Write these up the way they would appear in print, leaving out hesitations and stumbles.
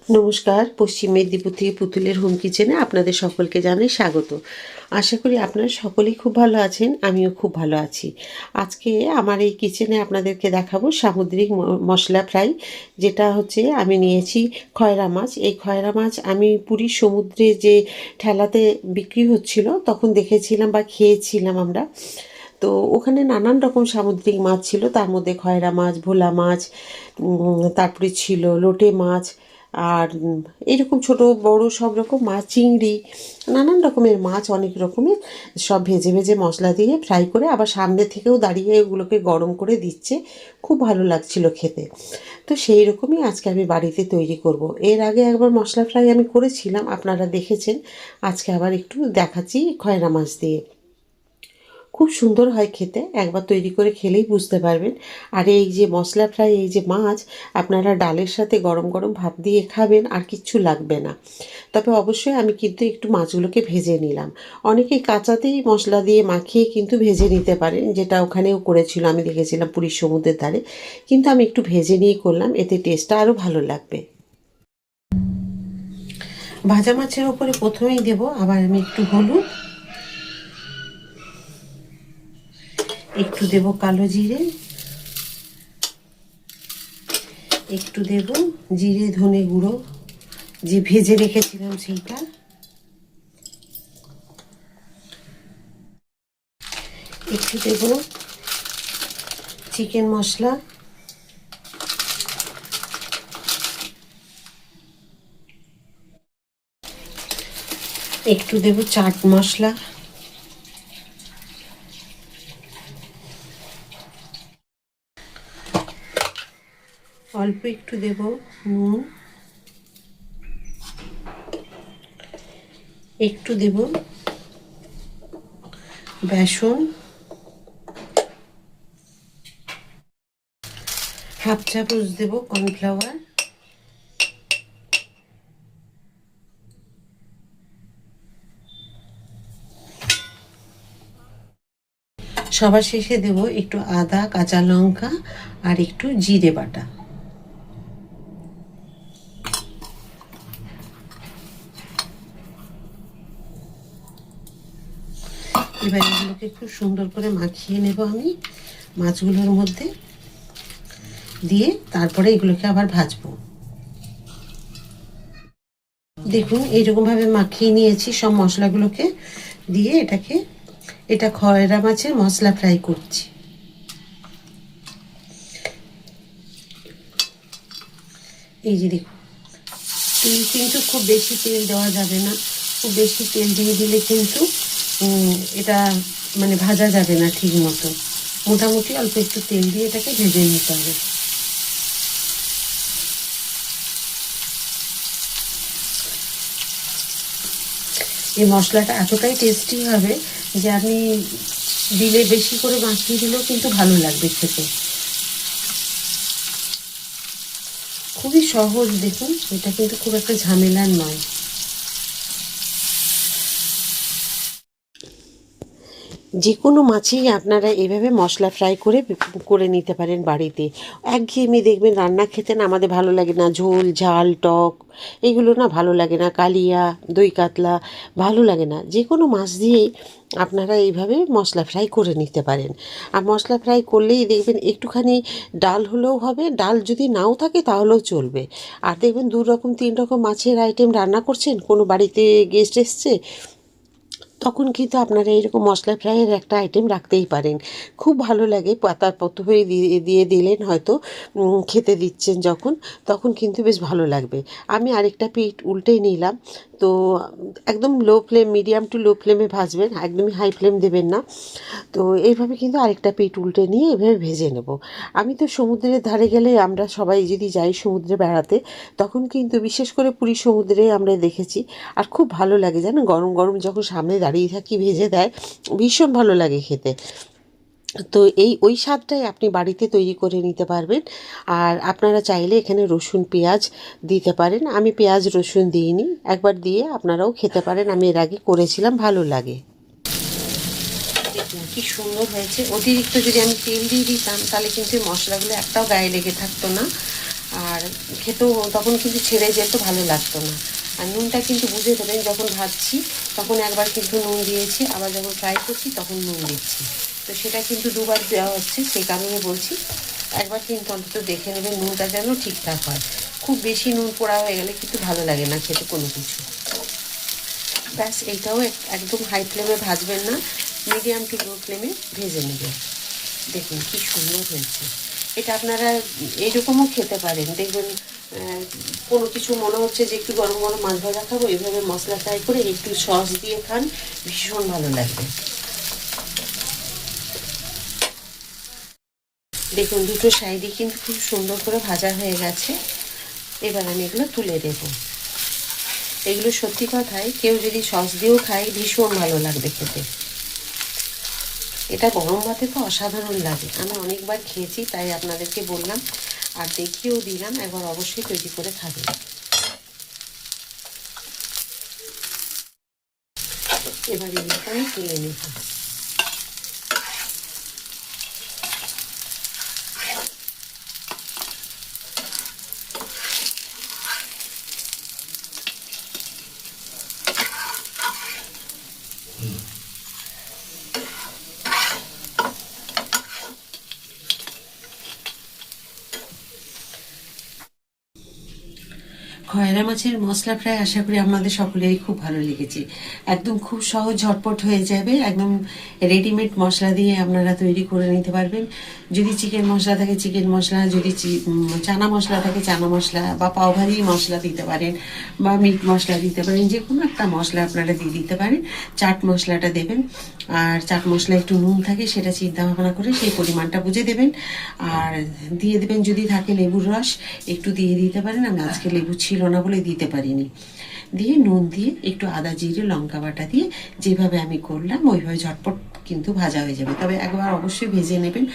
নমস্কার, পশ্চিম মেদিনীপুর থেকে পুতুলের হোম কিচেনে আপনাদের সকলকে জানাই স্বাগত। আশা করি আপনারা সকলেই খুব ভালো আছেন, আমিও খুব ভালো আছি। আজকে আমার এই কিচেনে আপনাদেরকে দেখাবো সামুদ্রিক মশলা ফ্রাই, যেটা হচ্ছে আমি নিয়েছি খয়রা মাছ। এই খয়রা মাছ আমি পুরীর সমুদ্রে যে ঠেলাতে বিক্রি হচ্ছিল তখন দেখেছিলাম বা খেয়েছিলাম আমরা। তো ওখানে নানান রকম সামুদ্রিক মাছ ছিল, তার মধ্যে খয়রা মাছ, ভোলা মাছ, তারপরে ছিল লোটে মাছ, আর এইরকম ছোট বড় সব রকম মাছ, চিংড়ি, নানান রকমের মাছ, অনেক রকমের সব ভেজে ভেজে মশলা দিয়ে ফ্রাই করে আবার সামনে থেকেও দাঁড়িয়ে ওগুলোকে গরম করে দিচ্ছে। খুব ভালো লাগছিল খেতে। তো সেই রকমই আজকে আমি বাড়িতে তৈরি করব। এর আগে একবার মশলা ফ্রাই আমি করেছিলাম, আপনারা দেখেছেন। আজকে আবার একটু দেখাচ্ছি খয়রা মাছ দিয়ে। খুব সুন্দর হয় খেতে, একবার তৈরি করে খেলেই বুঝতে পারবেন। আর এই যে মশলা ফ্রাই, এই যে মাছ, আপনারা ডালের সাথে গরম গরম ভাত দিয়ে খাবেন, আর কিচ্ছু লাগবে না। তবে অবশ্যই আমি কিন্তু একটু মাছগুলোকে ভেজে নিলাম। অনেকেই কাঁচাতেই মশলা দিয়ে মাখিয়ে কিন্তু ভেজে নিতে পারেন, যেটা ওখানেও করেছিল, আমি দেখেছিলাম পুরীর সমুদ্রের ধারে। কিন্তু আমি একটু ভেজে নিয়ে করলাম, এতে টেস্টটা আরও ভালো লাগবে। ভাজা মাছের ওপরে প্রথমেই দেব আবার আমি একটু হলুদ, একটু দেব কালো জিরে, একটু দেব জিরে ধনে গুঁড়ো যে ভেজে রেখেছিলাম সেইটা, একটু দেব চিকেন মশলা, একটু দেব চাট মশলা, অল্প একটু দেব নুন, একটু দেব বেসন, হাফ চামচ দেব কর্নফ্লাওয়ার, সবার শেষে দেব একটু আদা, কাঁচা লঙ্কা আর একটু জিরে বাটা। এবার এগুলোকে খুব সুন্দর করে মাখিয়ে নেব আমি মাছগুলোর মধ্যে দিয়ে, তারপরে এগুলোকে আবার ভাজবো। দেখুন এইরকমভাবে মাখিয়ে নিয়েছি সব মশলাগুলোকে দিয়ে। এটা খয়রা মাছের মশলা ফ্রাই করছি। এই যে দেখুন, তেল কিন্তু খুব বেশি তেল দেওয়া যাবে না। খুব বেশি তেল দিয়ে দিলে কিন্তু এটা মানে ভাজা যাবে না ঠিক মতো। মোটামুটি অল্প একটু তেল দিয়ে এটাকে ভেজে নিতে হবে। এই মশলাটা এতটাই টেস্টি হবে যে আপনি দিলে বেশি করে মাখিয়ে দিলেও কিন্তু ভালো লাগবে খেতে। খুবই সহজ, দেখুন এটা কিন্তু খুব একটা ঝামেলার নয়। যে কোনো মাছই আপনারা এভাবে মশলা ফ্রাই করে করে নিতে পারেন বাড়িতে। একঘেয়েমি দেখবেন রান্না খেতে না আমাদের ভালো লাগে না, ঝোল ঝাল টক এগুলো না ভালো লাগে না, কালিয়া দই কাতলা ভালো লাগে না। যে কোনো মাছ দিয়েই আপনারা এইভাবে মশলা ফ্রাই করে নিতে পারেন। আর মশলা ফ্রাই করলেই দেখবেন একটুখানি ডাল হলেও হবে, ডাল যদি নাও থাকে তাহলেও চলবে। আর দেখবেন 2 রকম 3 রকম মাছের আইটেম রান্না করছেন, কোনো বাড়িতে গেস্ট এসছে, তখন কিন্তু আপনারা এরকম মশলা ফ্রাইয়ের একটা আইটেম রাখতেই পারেন। খুব ভালো লাগে। পাতার পত্র হয়ে দিয়ে দিয়ে দিলেন হয়তো, খেতে দিচ্ছেন যখন, তখন কিন্তু বেশ ভালো লাগবে। আমি আরেকটা পিঠ উল্টে নিলাম। তো একদম লো ফ্লেম, মিডিয়াম টু লো ফ্লেমে ভাজবেন, একদমই হাই ফ্লেম দেবেন না। তো এইভাবে কিন্তু আরেকটা পিঠ উল্টে নিয়ে এভাবে ভেজে নেব। আমি তো সমুদ্রের ধারে গেলে, আমরা সবাই যদি যাই সমুদ্রে বেড়াতে, তখন কিন্তু বিশেষ করে পুরী সমুদ্রে আমরা দেখেছি। আর খুব ভালো লাগে জানেন, গরম গরম যখন সামনে দাঁড়িয়ে থাকি ভেজে দেয়, ভীষণ ভালো লাগে খেতে। তো ওই স্বাদটাই আপনি বাড়িতে তৈরি করে নিতে পারবেন। আর আপনারা চাইলে এখানে রসুন পেঁয়াজ দিতে পারেন। আমি পেঁয়াজ রসুন দিইনি, একবার দিয়ে আপনারাও খেতে পারেন। আমি এর আগে করেছিলাম, ভালো লাগে। দেখুন কি সুন্দর হয়েছে। অতিরিক্ত যদি আমি তেল দিয়ে দিতাম তাহলে কিন্তু মশলাগুলো একটাও গায়ে লেগে থাকতো না। আর খেতেও তখন কিন্তু ছেড়ে যেত, ভালো লাগতো না। আর নুনটা কিন্তু বুঝে দেবেন, যখন ভাজছি তখন একবার কিন্তু নুন দিয়েছি, আবার যখন ফ্রাই করছি তখন নুন দিচ্ছি। তো সেটা কিন্তু দুবার দেওয়া হচ্ছে, সেই কারণে বলছি একবার কিন্তু অন্তত দেখে নেবেন নুনটা যেন ঠিকঠাক হয়। খুব বেশি নুন পোড়া হয়ে গেলে কিন্তু ভালো লাগে না খেতে কোনো কিছু। ব্যাস, এইটাও একদম হাই ফ্লেমে ভাজবেন না, মিডিয়াম টু লো ফ্লেমে ভেজে নেবেন। দেখুন কি সুন্দর হয়েছে। এটা আপনারা এইরকমও খেতে পারেন, দেখবেন কোনো কিছু মনে হচ্ছে যে একটু গরম গরম মাছ ভাজা খাবো, এইভাবে মশলা ফ্রাই করে একটু সস দিয়ে খান, ভীষণ ভালো লাগবে। দেখুন দুটো সাইডই কিন্তু খুব সুন্দর করে ভাজা হয়ে গেছে। এবার আমি এগুলো তুলে দেবো। এগুলো সত্যি কথাই কেউ যদি সস দিয়েও খায় ভীষণ ভালো লাগবে খেতে। এটা গরম ভাতে তো অসাধারণ লাগে, আমি অনেকবার খেয়েছি, তাই আপনাদেরকে বললাম আর দেখিয়েও দিলাম, একবার অবশ্যই তৈরি করে খাবেন। এবার এগুলোকে আমি তুলে নেব। খয়রা মাছের মশলা ফ্রাই আশা করি আপনাদের সকলেরই খুব ভালো লেগেছে। একদম খুব সহজ, ঝটপট হয়ে যাবে, একদম রেডিমেড মশলা দিয়ে আপনারা তৈরি করে নিতে পারবেন। যদি চিকেন মশলা থাকে চিকেন মশলা, যদি চানা মশলা থাকে চানা মশলা, বা পাওভাজি মশলা দিতে পারেন, বা মিট মশলা দিতে পারেন, যে কোনো একটা মশলা আপনারা দিয়ে দিতে পারেন। চাট মশলাটা দেবেন, আর চাট মশলা একটু নুন থাকে সেটা চিন্তা ভাবনা করে সেই পরিমাণটা বুঝে দেবেন। আর দিয়ে দেবেন যদি থাকে লেবুর রস একটু দিয়ে দিতে পারেন, আমি আজকে লেবু ছিল না বলে দিতে পারিনি। দিয়ে নুন দিয়ে একটু আদা জিরে লঙ্কা বাটা দিয়ে যেভাবে আমি করলাম ওইভাবে ঝটপট কিন্তু ভাজা হয়ে যাবে। তবে একবার অবশ্যই ভেজে নেবেন।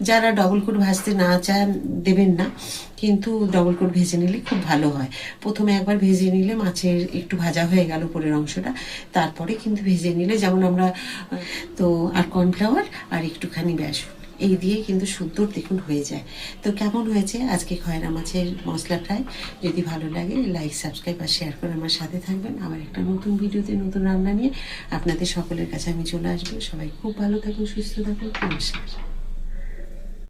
যারা ডবল কোট ভাজতে না চান দেবেন না, কিন্তু ডবল কোট ভেজে নিলে খুব ভালো হয়। প্রথমে একবার ভেজে নিলে মাছের একটু ভাজা হয়ে গেল উপরের অংশটা, তারপরে কিন্তু ভেজে নিলে, যেমন আমরা তো আর কর্নফ্লাওয়ার আর একটুখানি বেসন এই দিয়ে কিন্তু সুন্দর দেখুন হয়ে যায়। তো কেমন হয়েছে আজকে খয়রা মাছের মশলা ফ্রাই? যদি ভালো লাগে লাইক সাবস্ক্রাইব আর শেয়ার করে আমার সাথে থাকবেন। আবার একটা নতুন ভিডিওতে নতুন রান্না নিয়ে আপনাদের সকলের কাছে আমি চলে আসবো। সবাই খুব ভালো থাকুন, সুস্থ থাকুন, নমস্কার।